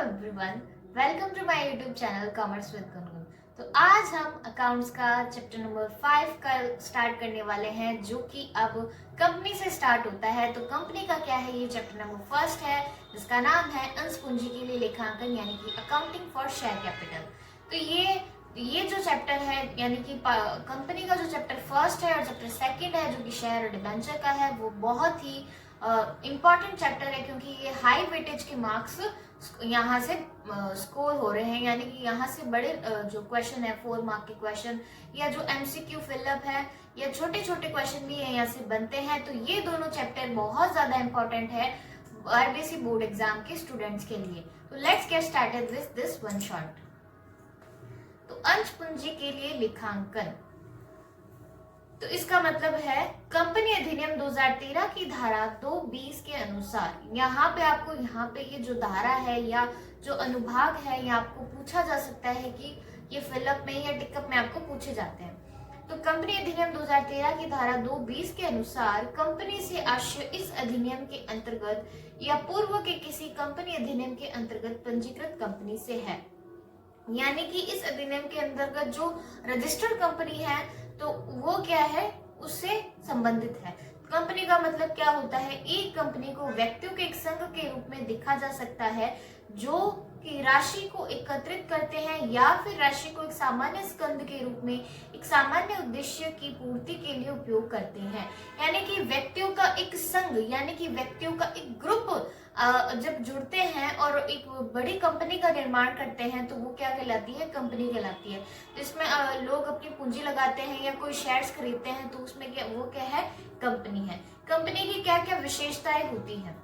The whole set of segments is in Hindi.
Everyone, welcome to my YouTube channel commerce with Gungun. तो आज हम अकाउंट्स का चैप्टर नंबर 5 का स्टार्ट करने वाले हैं, जो कि अब कंपनी से स्टार्ट होता है। तो कंपनी का क्या है, ये चैप्टर नंबर फर्स्ट है, जिसका नाम है अंश पूंजी के लिए लेखांकन, यानी कि अकाउंटिंग फॉर शेयर कैपिटल। तो ये जो चैप्टर है, यानी कि कंपनी का जो चैप्टर फर्स्ट है और चैप्टर सेकंड है, जो कि शेयर और डिबेंचर का है, वो बहुत ही इम्पॉर्टेंट चैप्टर है, क्योंकि ये हाई वेटेज के मार्क्स यहाँ से स्कोर हो रहे हैं। यानी कि यहाँ से बड़े जो क्वेश्चन है, 4 मार्क के क्वेश्चन या जो एमसीक्यू फिलअप है या छोटे छोटे क्वेश्चन भी यहाँ से बनते हैं। तो ये दोनों चैप्टर बहुत ज्यादा इम्पोर्टेंट है आरबीएसई बोर्ड एग्जाम के स्टूडेंट्स के लिए। तो let's get started with this one shot. तो अंश पूंजी के लिए लेखांकन, तो इसका मतलब है कंपनी अधिनियम 2013 की धारा 220 के अनुसार यहाँ पे ये जो धारा है या जो अनुभाग है, ये आपको पूछा जा सकता है कि ये फिलअप में या टिकअप में आपको पूछे जाते हैं। तो कंपनी अधिनियम 2013 की धारा 220 के अनुसार कंपनी से आशय इस अधिनियम के अंतर्गत या पूर्व के किसी कंपनी अधिनियम के अंतर्गत पंजीकृत कंपनी से है। यानी कि इस अधिनियम के अंतर्गत जो रजिस्टर्ड कंपनी है, तो वो क्या है, उससे संबंधित है। कंपनी का मतलब क्या होता है, एक कंपनी को व्यक्तियों के एक संघ के रूप में देखा जा सकता है, जो कि राशि को एकत्रित करते हैं या फिर राशि को एक सामान्य स्कंद के रूप में एक सामान्य उद्देश्य की पूर्ति के लिए उपयोग करते हैं। यानी कि व्यक्तियों का एक संघ, यानी कि व्यक्तियों का एक ग्रुप जब जुड़ते हैं और एक बड़ी कंपनी का निर्माण करते हैं, तो वो क्या कहलाती है, कंपनी कहलाती है। जिसमें लोग अपनी पूंजी लगाते हैं या कोई शेयर्स खरीदते हैं, तो उसमें क्या है, कंपनी है। कंपनी की क्या क्या विशेषताएं होती हैं।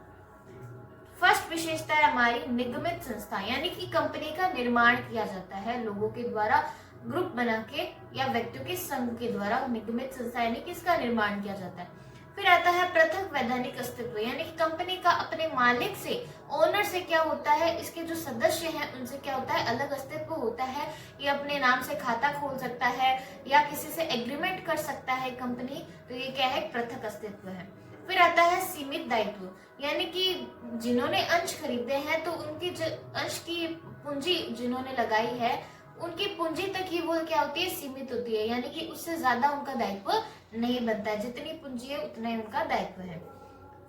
फर्स्ट विशेषता है हमारी निगमित संस्था, यानी कि कंपनी का निर्माण किया जाता है लोगों के द्वारा, ग्रुप बना के या व्यक्तियों के संघ के द्वारा निगमित संस्था, यानी कि इसका निर्माण किया जाता है। फिर आता है पृथक वैधानिक अस्तित्व, यानी कि कंपनी का अपने मालिक से, ओनर से क्या होता है, इसके जो सदस्य हैं उनसे क्या होता है, अलग अस्तित्व होता है। ये अपने नाम से खाता खोल सकता है या किसी से एग्रीमेंट कर सकता है कंपनी। तो ये क्या है, पृथक अस्तित्व है। फिर आता है सीमित दायित्व, यानी कि जिन्होंने अंश खरीदे हैं, तो उनकी अंश की पूंजी जिन्होंने लगाई है, उनकी पूंजी तक ही वो क्या होती है, सीमित होती है। यानी कि उससे ज्यादा उनका दायित्व नहीं बनता है, जितनी पूंजी है उतना ही उनका दायित्व है।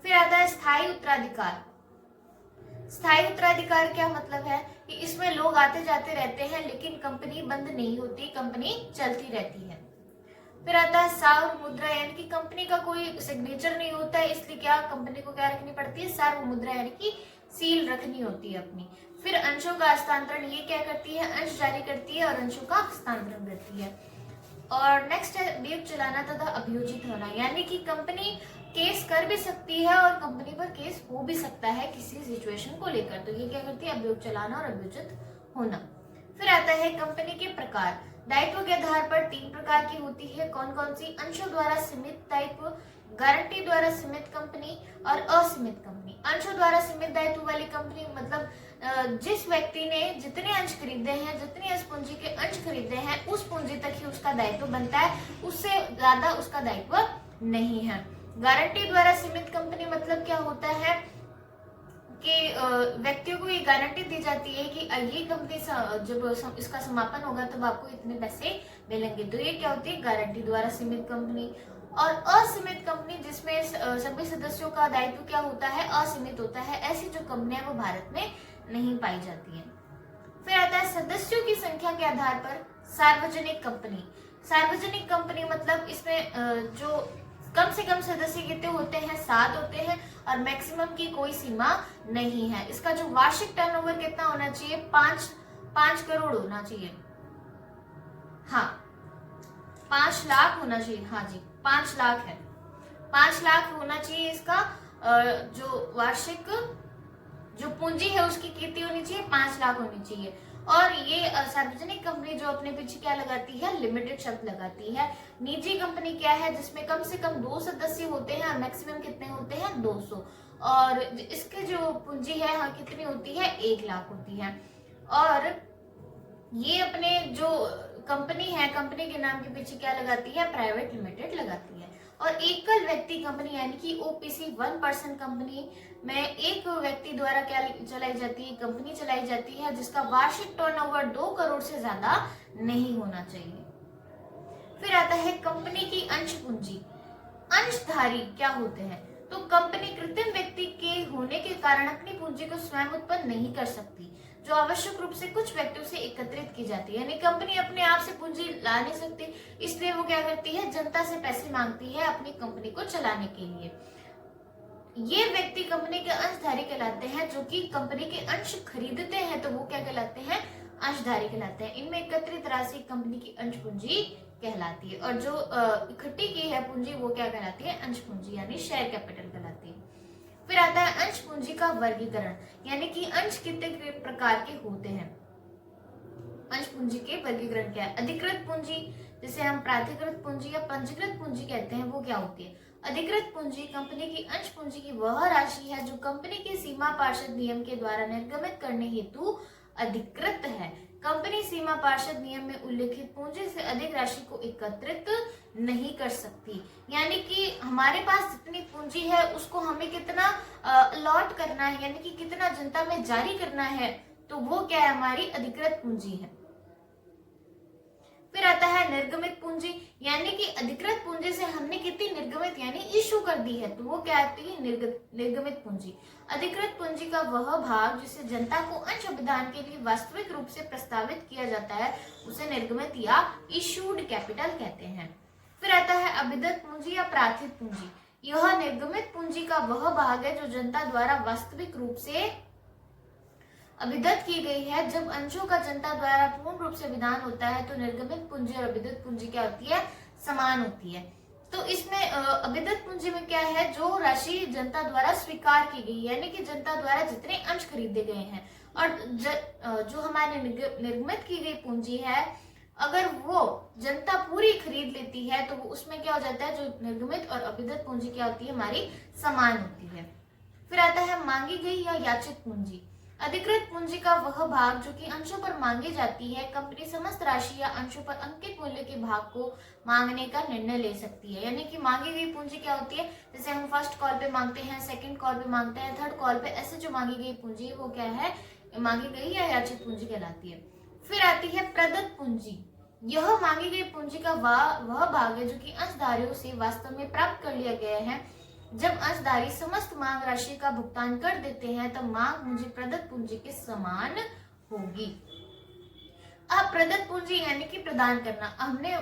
फिर आता है स्थायी उत्तराधिकार। स्थायी उत्तराधिकार क्या मतलब है कि इसमें लोग आते जाते रहते हैं, लेकिन कंपनी बंद नहीं होती, कंपनी चलती रहती है। फिर आता है सार्वभौम मुद्रा, यानी कि कंपनी का कोई सिग्नेचर नहीं होता है, इसलिए क्या कंपनी को क्या रखनी पड़ती है, सार्वभौम मुद्रा, यानी कि सील रखनी होती है अपनी। फिर अंशों का हस्तांतरण, ये क्या करती है, अंश जारी करती है और अंशों का हस्तांतरण करती है। और नेक्स्ट है अभियोग चलाना तथा अभियोजित होना, यानी कि कंपनी केस कर भी सकती है और कंपनी पर केस हो भी सकता है किसी सिचुएशन को लेकर। तो ये क्या करती है, अभियोग चलाना और अभियोजित होना। फिर आता है कंपनी के प्रकार। दायित्व के आधार पर 3 प्रकार की होती है। कौन कौन सी, अंशों द्वारा सीमित दायित्व, गारंटी द्वारा सीमित कंपनी और असीमित कंपनी। अंशों द्वारा सीमित दायित्व वाली कंपनी मतलब जिस व्यक्ति ने जितने अंश खरीदे हैं, जितनी अंश पूंजी के अंश खरीदे हैं, उस पूंजी तक ही उसका दायित्व बनता है, उससे ज्यादा उसका दायित्व नहीं है। गारंटी द्वारा सीमित कंपनी मतलब क्या होता है कि व्यक्तियों को ये गारंटी दी जाती है कि ये कंपनी जब इसका समापन होगा तब आपको इतने पैसे मिलेंगे। तो ये क्या होती है, गारंटी द्वारा सीमित कंपनी। और असीमित कंपनी, जिसमें सभी सदस्यों का दायित्व क्या होता है, असीमित होता है। ऐसी जो कंपनियां वो भारत में नहीं पाई जाती है। फिर आता है सदस्यों की संख्या के आधार पर सार्वजनिक कंपनी। सार्वजनिक कंपनी मतलब इसमें जो कम से कम सदस्य कितने होते हैं, 7 होते हैं और मैक्सिमम की कोई सीमा नहीं है। इसका जो वार्षिक टर्नओवर कितना होना चाहिए, 5 करोड़ होना चाहिए। हाँ, 5 लाख होना चाहिए। हाँ जी, 5 लाख है, 5 लाख होना चाहिए इसका। जो वार्षिक जो पूंजी है उसकी कितनी होनी चाहिए, 5 लाख होनी चाहिए। और ये सार्वजनिक कंपनी जो अपने पीछे क्या लगाती है, लिमिटेड शब्द लगाती है। निजी कंपनी क्या है, जिसमें कम से कम 2 सदस्य होते हैं और मैक्सिमम कितने होते हैं, 200। और इसके जो पूंजी है, हाँ, कितनी होती है, 1 लाख होती है। और ये अपने जो कंपनी है, कंपनी के नाम के पीछे क्या लगाती है, प्राइवेट लिमिटेड लगाती है। और एकल व्यक्ति कंपनी, यानी कि ओपीसी 1 पर्सन कंपनी में एक व्यक्ति द्वारा क्या चलाई जाती है, कंपनी चलाई जाती है जिसका वार्षिक टर्नओवर 2 करोड़ से ज्यादा नहीं होना चाहिए। फिर आता है कंपनी की अंश पूंजी। अंशधारी क्या होते हैं? तो कंपनी कृत्रिम व्यक्ति के होने के कारण अपनी पूंजी को स्वयं उत्पन्न नहीं कर सकती, जो आवश्यक रूप से कुछ व्यक्तियों से एकत्रित की जाती है। यानी कंपनी अपने आप से पूंजी ला नहीं सकती, इसलिए वो क्या करती है, जनता से पैसे मांगती है अपनी कंपनी को चलाने के लिए। ये व्यक्ति कंपनी के अंशधारी कहलाते हैं, जो कि कंपनी के अंश खरीदते हैं, तो वो क्या कहलाते हैं, अंशधारी कहलाते हैं। इनमें एकत्रित राशि कंपनी की अंश पूंजी कहलाती है, और जो इकट्ठी की है पूंजी वो क्या कहलाती है, अंश पूंजी यानी शेयर कैपिटल कहलाती है। फिर आता है अंश पूंजी का वर्गीकरण, यानी कि अंश कितने प्रकार के होते हैं। अंश पूंजी के वर्गीकरण क्या है? अधिकृत पूंजी, जिसे हम प्राधिकृत पूंजी या पंजीकृत पूंजी कहते हैं, वो क्या होती है? अधिकृत पूंजी कंपनी की अंश पूंजी की वह राशि है जो कंपनी के सीमा पार्षद नियम के द्वारा निर्गमित करने हेतु अधिकृत है। कंपनी सीमा पार्षद नियम में उल्लेखित पूंजी से अधिक राशि को एकत्रित नहीं कर सकती। यानी कि हमारे पास जितनी पूंजी है उसको हमें कितना अलॉट करना है, यानी कि कितना जनता में जारी करना है, तो वो क्या है, हमारी अधिकृत पूंजी है। फिर आता है निर्गमित पूंजी, यानी कि अधिकृत पूंजी से हमने कितनी निर्गमित यानी इशू कर दी है, तो वो क्या आती है, निर्गमित पूंजी। अधिकृत पूंजी का वह भाग जिसे जनता को अंश अभिदान के लिए वास्तविक रूप से प्रस्तावित किया जाता है, उसे निर्गमित या इशूड कैपिटल कहते हैं। फिर आता है अभिदत्त पूंजी या प्रार्थित पूंजी। यह निर्गमित पूंजी का वह भाग है जो जनता द्वारा वास्तविक रूप से अभिदत्त की गई है। जब अंशों का जनता द्वारा पूर्ण रूप से विधान होता है तो निर्गमित पूंजी और अभिदत्त पूंजी क्या होती है, समान होती है। तो इसमें अभिदत्त पूंजी में क्या है, जो राशि जनता द्वारा स्वीकार की गई, यानी कि जनता द्वारा जितने अंश खरीदे गए हैं, और जो हमारे निर्गमित की गई पूंजी है, अगर वो जनता पूरी खरीद लेती है तो उसमें क्या हो जाता है, जो निर्गमित और अभिदत्त पूंजी क्या होती है, हमारी समान होती है। फिर आता है मांगी गई या याचित पूंजी। अधिकृत पूंजी का वह भाग जो कि अंशों पर मांगी जाती है। कंपनी समस्त राशि या अंशों पर अंकित मूल्य के भाग को मांगने का निर्णय ले सकती है। यानी कि मांगी गई पूंजी क्या होती है, जैसे हम फर्स्ट कॉल पे मांगते हैं, सेकंड कॉल पे मांगते हैं, थर्ड कॉल पे, ऐसे जो मांगी गई पूंजी है वो क्या है, मांगी गई या याचित पूंजी कहलाती है। फिर आती है प्रदत्त पूंजी। यह मांगी गई पूंजी का वह भाग है जो कि अंशधारियों से वास्तव में प्राप्त कर लिया गया है। जब अंशधारी समस्त मांग राशि का भुगतान कर देते हैं तब मांग पूंजी प्रदत्त पूंजी के समान होगी। अब प्रदत्त पूंजी यानी कि प्रदान करना, हमने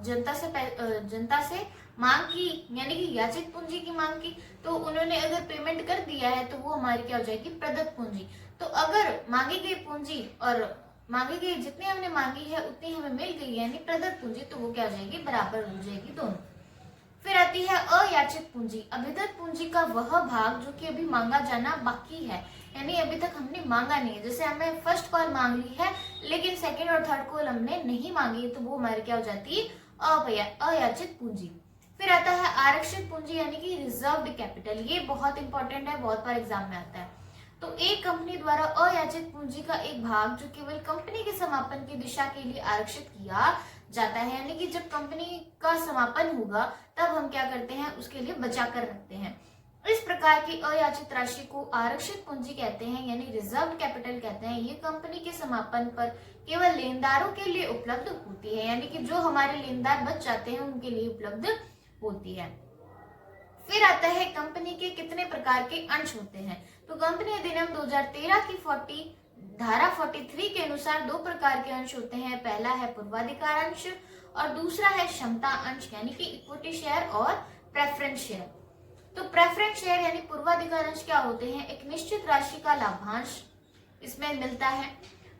जनता से मांग की, यानी कि याचित पूंजी की मांग की, तो उन्होंने अगर पेमेंट कर दिया है तो वो हमारी क्या हो जाएगी, प्रदत्त पूंजी। तो अगर मांगी गई पूंजी और मांगी गई जितनी हमने मांगी है उतनी हमें मिल गई यानी प्रदत्त पूंजी, तो वो क्या हो जाएगी, बराबर हो जाएगी दोनों। फिर आती है अयाचित पूंजी। अभिदत्त पूंजी का वह भाग जो कि अभी मांगा जाना बाकी है, यानी अभी तक हमने मांगा नहीं है। जैसे हमें फर्स्ट कॉल मांग ली है लेकिन सेकंड और थर्ड कॉल हमने नहीं मांगी, तो वो हमारी क्या हो जाती है, अयाचित पूंजी। फिर आता है आरक्षित पूंजी यानी कि रिजर्व्ड कैपिटल। ये बहुत इंपॉर्टेंट है, बहुत बार एग्जाम में आता है। तो एक कंपनी द्वारा अयाचित पूंजी का एक भाग जो केवल कंपनी के समापन की दिशा के लिए आरक्षित किया जाता है, यानी कि जब कंपनी का समापन होगा तब हम क्या करते हैं, उसके लिए बचा कर रखते हैं। इस प्रकार की अयाचित राशि को आरक्षित पूंजी कहते हैं, यानी रिजर्व्ड कैपिटल कहते हैं। ये कंपनी के समापन पर केवल लेनदारों के लिए उपलब्ध होती है, यानी कि जो हमारे लेनदार बच जाते हैं उनके लिए उपलब्ध होती है। फिर आता है कंपनी के कितने प्रकार के अंश होते हैं। तो कंपनी अधिनियम 2013 की धारा 43 के अनुसार दो प्रकार के अंश होते हैं। पहला है पूर्वाधिकार अंश और दूसरा है क्षमता अंश, यानी कि इक्विटी शेयर और प्रेफरेंस शेयर। तो प्रेफरेंस शेयर यानी पूर्वाधिकार अंश क्या होते हैं, एक निश्चित राशि का लाभांश इसमें मिलता है,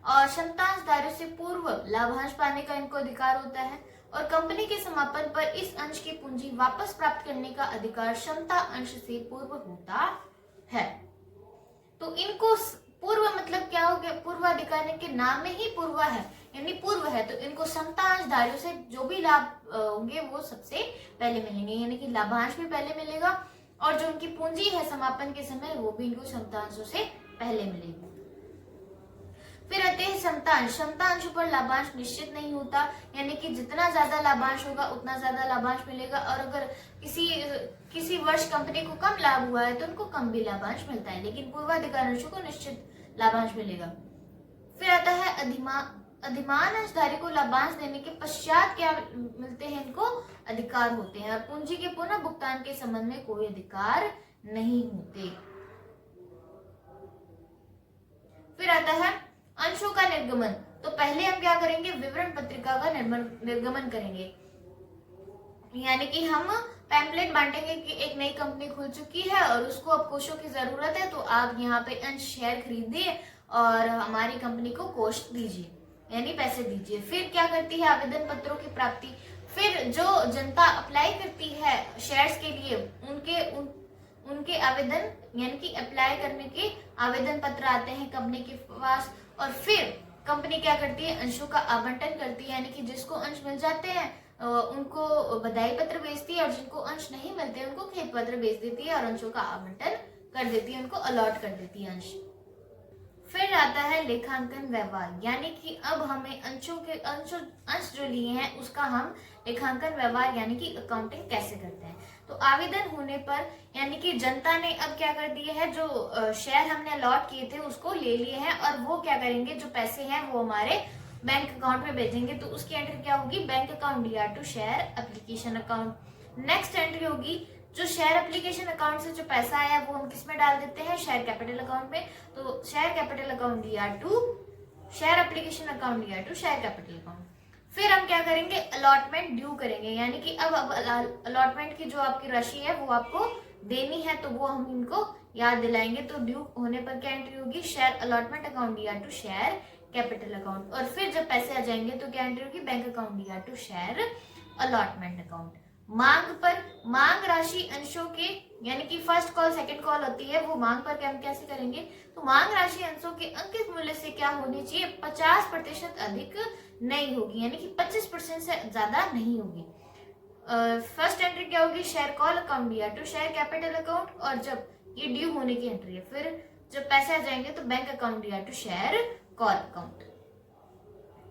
और क्षमता अंशधारियों से पूर्व लाभांश पाने का इनको अधिकार होता है, और कंपनी के समापन पर इस अंश की पूंजी वापस प्राप्त करने का अधिकार क्षमता अंश से पूर्व होता है। तो इनको पूर्व मतलब क्या हो गया, पूर्वाधिकार के नाम में ही पूर्व है, यानी पूर्व है, तो इनको क्षमता अंशधारियों से जो भी लाभ होंगे वो सबसे पहले मिलेंगे, यानी कि लाभांश भी पहले मिलेगा, और जो उनकी पूंजी है समापन के समय वो भी इनको क्षमता अंशों से पहले मिलेगी। फिर आते हैं क्षमता अंशों पर लाभांश निश्चित नहीं होता, यानी कि जितना ज्यादा लाभांश होगा उतना ज्यादा लाभांश मिलेगा, और अगर किसी वर्ष कंपनी को कम लाभ हुआ है तो उनको कम भी लाभांश मिलता है, लेकिन पूर्वाधिकार अंशों को निश्चित लाभांश मिलेगा। फिर आता है अधिमान अंशधारी को लाभांश देने के पश्चात क्या मिलते हैं, इनको अधिकार होते हैं, और पूंजी के पुनः भुगतान के संबंध में कोई अधिकार नहीं होते। फिर आता है अंशों का निर्गमन। तो पहले हम क्या करेंगे, विवरण पत्रिका का निर्गमन करेंगे, यानी कि हम पैम्पलेट बांटेंगे कि एक नई कंपनी खुल चुकी है और उसको अब कोषों की जरूरत है, तो आप यहाँ पे अंश शेयर खरीदिए और हमारी कंपनी को कोष दीजिए, यानी पैसे दीजिए। फिर क्या करती है, आवेदन पत्रों की प्राप्ति। फिर जो जनता अप्लाई करती है शेयर्स के लिए, उनके आवेदन यानी कि अप्लाई करने के आवेदन पत्र आते हैं कंपनी के पास, और फिर कंपनी क्या करती है, अंशों का आवंटन करती है, यानी कि जिसको अंश मिल जाते हैं उनको बधाई पत्र भेजती है, और जिनको अंश नहीं मिलते उनको खेद पत्र भेज देती है और अंशों का आवंटन कर देती है, उनको अलॉट कर देती है अंश। फिर आता है लेखांकन व्यवहार, यानी कि अब हमें अंश जो लिए हैं उसका हम लेखांकन व्यवहार यानी कि अकाउंटिंग कैसे करते हैं। तो आवेदन होने पर यानी कि जनता ने अब क्या कर दिया है, जो शेयर हमने अलॉट किए थे उसको ले लिए हैं, और वो क्या करेंगे, जो पैसे हैं वो हमारे बैंक अकाउंट में भेजेंगे। तो उसकी एंट्री क्या होगी, bank account DR to share application account. Next entry होगी, जो शेयर एप्लीकेशन अकाउंट से जो पैसा आया वो हम किस में डाल देते हैं, शेयर कैपिटल अकाउंट में। तो share capital account DR to share application account DR to share capital account. फिर हम क्या करेंगे, अलॉटमेंट ड्यू करेंगे, यानी कि अब अलॉटमेंट की जो आपकी राशि है वो आपको देनी है, तो वो हम इनको याद दिलाएंगे। तो ड्यू होने पर क्या एंट्री होगी, share allotment account DR to share capital account. और फिर जब पैसे आ जाएंगे तो क्या एंट्री होगी, bank account DR to share allotment account. मांग पर मांग राशि अंशों के यानी कि फर्स्ट कॉल सेकंड कॉल होती है, वो मांग पर हम कैसे करेंगे, तो मांग राशि अंशों के अंकित मूल्य से क्या होनी चाहिए, 50% अधिक नहीं होगी, यानी कि 25% से ज्यादा नहीं होगी। फर्स्ट एंट्री क्या होगी, share call account DR to share capital account, और जब ये ड्यू होने की एंट्री है, फिर जब पैसे आ जाएंगे तो bank account DR to share call account.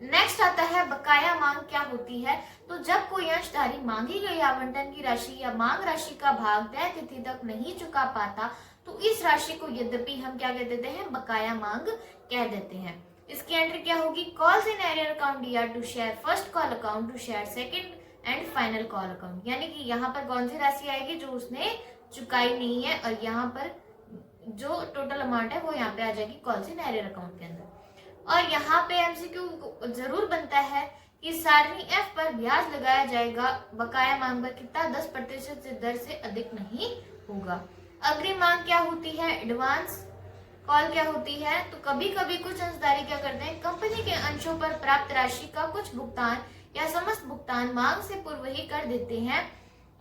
Next आता है बकाया मांग क्या होती है। तो जब कोई अंशधारी मांगी गई आवंटन की राशि या मांग राशि का भाग तय तिथि तक नहीं चुका पाता, तो इस राशि को यद्यपि हम क्या कह देते हैं, बकाया मांग कह देते हैं। इसकी एंट्री क्या होगी, calls in arrear account DR to share first call account to share second and final call account, यानी कि यहाँ पर कौन सी राशि आएगी, जो उसने चुकाई नहीं है, और यहाँ पर जो टोटल अमाउंट है वो यहाँ पे आ जाएगी कॉल्स इन एरियर अकाउंट के अंदर। और यहाँ पे MCQ जरूर बनता है कि सारणी F पर ब्याज लगाया जाएगा, बकाया मांग पर कितना, 10% से दर से अधिक नहीं होगा। अग्रिम मांग क्या होती है, एडवांस कॉल क्या होती है। तो कभी कभी कुछ अंशधारी क्या करते हैं, कंपनी के अंशों पर प्राप्त राशि का कुछ भुगतान या समस्त भुगतान मांग से पूर्व ही कर देते हैं,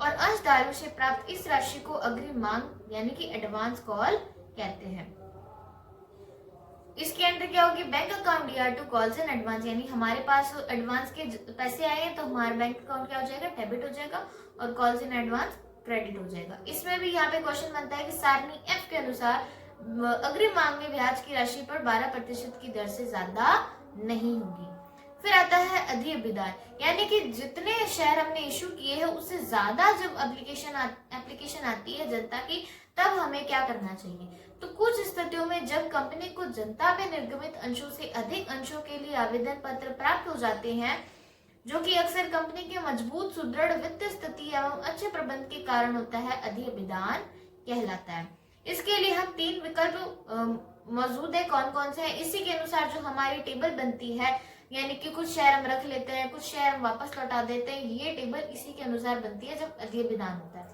और अंशधारियों से प्राप्त इस राशि को अग्रिम मांग यानी कि एडवांस कॉल कहते हैं। इसकी एंट्री क्या होगी, bank account DR to calls in advance, यानी हमारे पास एडवांस के पैसे आए हैं तो हमारा बैंक अकाउंट क्या हो जाएगा, डेबिट हो जाएगा, और कॉल्स इन एडवांस क्रेडिट हो जाएगा। इसमें भी यहाँ पे क्वेश्चन बनता है कि सारणी F के अनुसार अग्रिम मांग में ब्याज की राशि पर 12% की दर से ज्यादा नहीं होगी। फिर आता है अधिअभिदान, यानी कि जितने शेयर हमने इशू किए हैं उससे ज्यादा जब एप्लीकेशन आती है जनता की, तब हमें क्या करना चाहिए। तो कुछ स्थितियों में जब कंपनी को जनता में निर्गमित अंशों से अधिक अंशों के लिए आवेदन पत्र प्राप्त हो जाते हैं, जो कि अक्सर कंपनी के मजबूत सुदृढ़ वित्तीय स्थिति एवं अच्छे प्रबंध के कारण होता है, अधिअभिदान कहलाता है। इसके लिए हम 3 विकल्प मौजूद है, कौन कौन से हैं, इसी के अनुसार जो हमारी टेबल बनती है, यानी कि कुछ शेयर हम रख लेते हैं, कुछ शेयर हम वापस लौटा देते हैं, ये टेबल इसी के अनुसार बनती है जब अधिअभिदान होता है।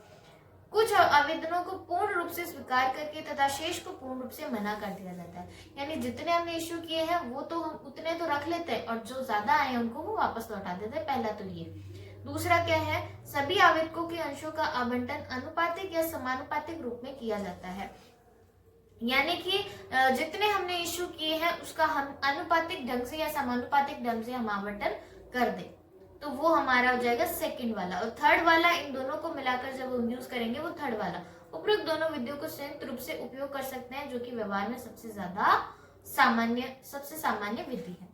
कुछ आवेदनों को पूर्ण रूप से स्वीकार करके तथा शेष को पूर्ण रूप से मना कर दिया जाता है, यानी जितने हमने इश्यू किए हैं वो तो हम उतने तो रख लेते हैं, और जो ज्यादा आए हैं उनको वो वापस लौटा देते हैं। पहला तो ये। दूसरा क्या है, सभी आवेदकों के अंशों का आवंटन अनुपातिक या समानुपातिक रूप में किया जाता है, यानी कि जितने हमने इश्यू किए हैं उसका हम अनुपातिक ढंग से या समानुपातिक ढंग से हम आवंटन कर दें, तो वो हमारा हो जाएगा सेकंड वाला। और थर्ड वाला, इन दोनों को मिलाकर जब हम यूज करेंगे वो थर्ड वाला। उपरोक्त दोनों विधियों को संयुक्त रूप से उपयोग कर सकते हैं, जो कि व्यवहार में सबसे ज्यादा सबसे सामान्य विधि है।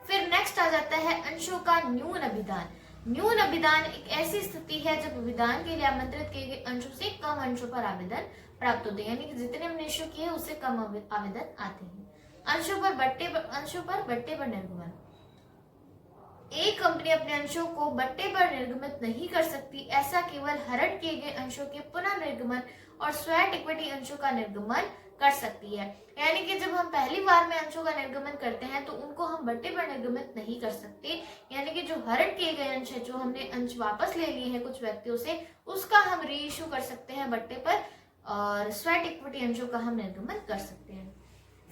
फिर नेक्स्ट आ जाता है अंशों का न्यून अभिधान। न्यून अभिधान एक ऐसी स्थिति है जब अभिधान के लिए आमंत्रित किए गए अंशों से कम अंशों पर आवेदन प्राप्त होते हैं, यानी कि जितने हमने इश्यू किए उससे कम आवेदन आते हैं। अंशों पर बट्टे पर निर्गमन। एक कंपनी अपने अंशों को बट्टे पर निर्गमित नहीं कर सकती, ऐसा केवल हरण किए गए अंशों के पुनः निर्गमन और स्वेट इक्विटी अंशों का निर्गमन कर सकती है। यानी कि जब हम पहली बार में अंशों का निर्गमन करते हैं तो उनको हम बट्टे पर निर्गमित नहीं कर सकते, यानी कि जो हरण किए गए अंश है, जो हमने अंश वापस ले लिए हैं कुछ व्यक्तियों से, उसका हम री इश्यू कर सकते हैं बट्टे पर, और स्वेट इक्विटी अंशों का हम निर्गमन कर सकते हैं।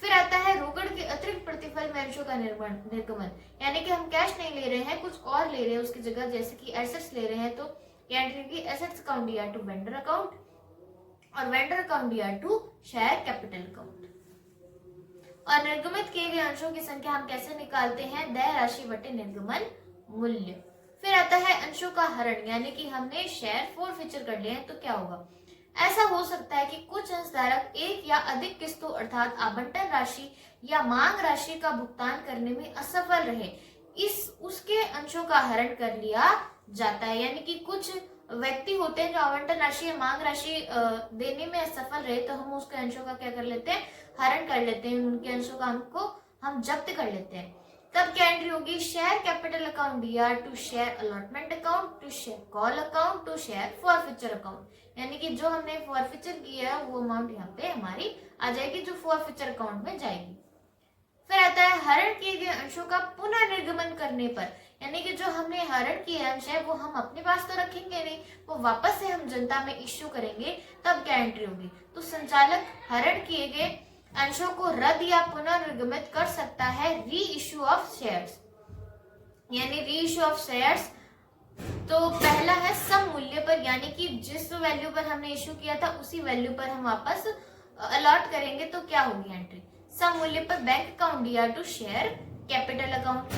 फिर आता है रोकड़ के अतिरिक्त प्रतिफल में अंशों का निर्गमन, यानी कि हम कैश नहीं ले रहे हैं, कुछ और ले रहे हैं उसकी जगह, जैसे कि एसेट्स ले रहे हैं, तो ये एंट्री की एसेट्स अकाउंट दिया टू वेंडर अकाउंट और वेंडर अकाउंट दिया टू शेयर कैपिटल अकाउंट। और निर्गमित किए गए अंशों की संख्या हम कैसे निकालते हैं? देय राशि बटे निर्गमन मूल्य। फिर आता है अंशों का हरण, यानी कि हमने शेयर फोरफीचर कर लिए हैं तो क्या होगा? ऐसा हो सकता है कि कुछ अंशधारक एक या अधिक किस्तों अर्थात आवंटन राशि या मांग राशि का भुगतान करने में असफल रहे, उसके अंशों का हरण कर लिया जाता है। यानी कि कुछ व्यक्ति होते हैं जो आवंटन राशि या मांग राशि देने में असफल रहे, तो हम उसके अंशों का क्या कर लेते हैं? हरण कर लेते हैं, उनके अंशों का हमको हम जब्त कर लेते हैं। तब क्या एंट्री होगी? शेयर कैपिटल अकाउंट दिया to share allotment account to share call account to share forfeiture account, यानी कि जो हमने फॉरफीचर किया है वो अमाउंट यहाँ पे हमारी आ जाएगी, जो फॉरफीचर अकाउंट में जाएगी। फिर आता है हरण किए गए अंशों का पुनः निर्गमन करने पर, यानी कि जो हमने हरण किए अंश है वो हम अपने पास तो रखेंगे नहीं, वो वापस से हम जनता में इश्यू करेंगे, तब क्या एंट्री होगी? तो संचालक हरण किए गए अंशों को रद्द या पुनः निर्गमित कर सकता है री इश्यू ऑफ शेयर्स, यानी री इश्यू ऑफ शेयर्स। तो पहला है सम मूल्य पर, यानी कि जिस वैल्यू पर हमने इश्यू किया था उसी वैल्यू पर हम वापस अलॉट करेंगे, तो क्या होगी एंट्री? सम मूल्य पर बैंक अकाउंट दिया टू शेयर कैपिटल अकाउंट।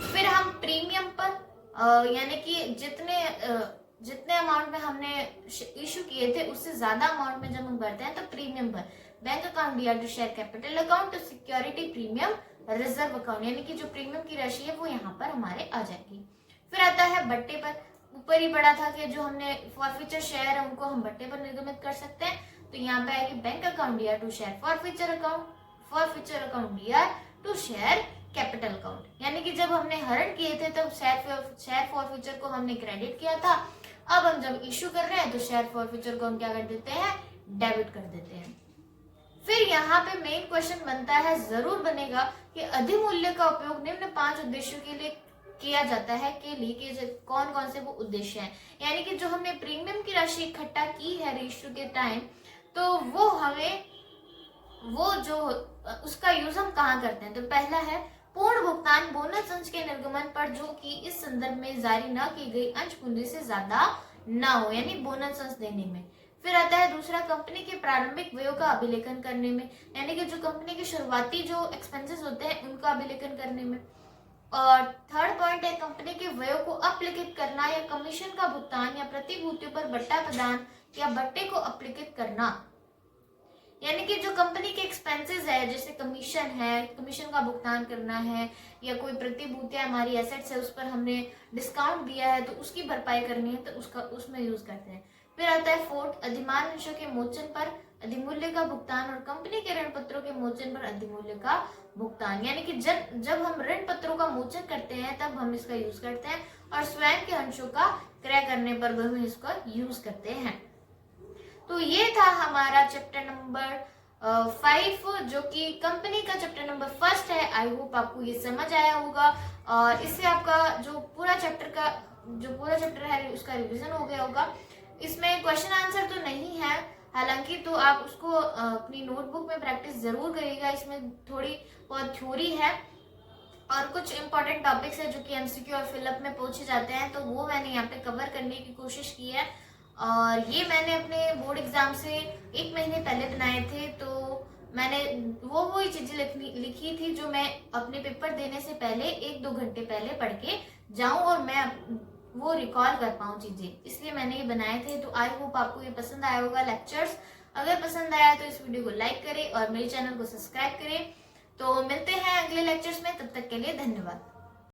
फिर हम प्रीमियम पर, यानी कि जितने अमाउंट में हमने इश्यू किए थे उससे ज्यादा अमाउंट में जब हम भरते हैं तो प्रीमियम पर बैंक अकाउंट दिया to share capital account to security premium reserve account, यानी कि जो प्रीमियम की राशि है वो यहाँ पर हमारे आ जाएगी। फिर आता है बट्टे पर। ऊपर ही पड़ा था कि जो हमने फॉरफीचर शेयर है उनको हम बट्टे पर निर्गमित कर सकते हैं, तो यहाँ पे आएगी बैंक अकाउंट दिया टू शेयर फॉरफीचर अकाउंट दिया टू शेयर कैपिटल अकाउंट, यानी कि जब हमने हरण किए थे तब शेयर फॉरफीचर को हमने क्रेडिट किया था, अब हम जब इश्यू कर रहे हैं तो शेयर फॉरफीचर को हम क्या कर देते हैं? डेबिट कर देते हैं। फिर यहाँ पे मेन क्वेश्चन बनता है, जरूर बनेगा, कि अधिमूल्य का उपयोग निम्न 5 उद्देश्यों के लिए किया जाता है कि कौन कौन से वो उद्देश्य हैं, यानी कि जो हमने प्रीमियम की राशि इकट्ठा की है इश्यू के टाइम, तो वो जो उसका यूज हम कहाँ करते हैं? तो पहला है पूर्ण भुगतान बोनस अंश के निर्गमन पर, जो कि इस संदर्भ में जारी न की गई अंश पूंजी से ज्यादा न हो, यानी बोनस अंश देने में। फिर आता है दूसरा कंपनी के प्रारंभिक व्ययों का अभिलेखन करने में, यानी कि जो कंपनी के शुरुआती जो एक्सपेंसेस होते हैं उनका अभिलेखन करने में। और थर्ड पॉइंट है कंपनी के व्ययों को अपलिखित करना या कमीशन का भुगतान या प्रतिभूतियों पर बट्टा प्रदान या बट्टे को अपलिखित करना, यानी कि जो कंपनी के एक्सपेंसेस है, जैसे कमीशन है, कमीशन का भुगतान करना है, या कोई प्रतिभूतियां हमारी एसेट्स है उस पर हमने डिस्काउंट दिया है तो उसकी भरपाई करनी है, तो उसमें यूज करते हैं। फिर आता है फोर्थ, अधिमान अंशों के मोचन पर अधिमूल्य का भुगतान और कंपनी के ऋण पत्रों के मोचन पर अधिमूल्य का भुगतान, यानी कि जब हम ऋण पत्रों का मोचन करते हैं तब हम इसका यूज करते हैं, और स्वयं के अंशों का क्रय करने पर भी हम इसका यूज करते हैं। तो ये था हमारा चैप्टर नंबर 5, जो कि कंपनी का चैप्टर नंबर 1 है। आई होप आपको ये समझ आया होगा, और इससे आपका जो पूरा चैप्टर है उसका रिवीजन हो गया होगा। इसमें क्वेश्चन आंसर तो नहीं है हालांकि, तो आप उसको अपनी नोटबुक में प्रैक्टिस जरूर करिएगा। इसमें थोड़ी बहुत थ्योरी है और कुछ इंपॉर्टेंट टॉपिक्स है जो कि एमसीक्यू और फिलअप में पूछे जाते हैं, तो वो मैंने यहाँ पे कवर करने की कोशिश की है। और ये मैंने अपने बोर्ड एग्जाम से 1 महीने पहले बनाए थे, तो मैंने वो चीजें लिखी थी जो मैं अपने पेपर देने से पहले 1-2 घंटे पहले पढ़ के जाऊं और मैं वो रिकॉल कर पाऊँ चीजें, इसलिए मैंने ये बनाए थे। तो आई होप आपको ये पसंद आया होगा लेक्चर्स। अगर पसंद आया तो इस वीडियो को लाइक करें और मेरे चैनल को सब्सक्राइब करें। तो मिलते हैं अगले लेक्चर्स में, तब तक के लिए धन्यवाद।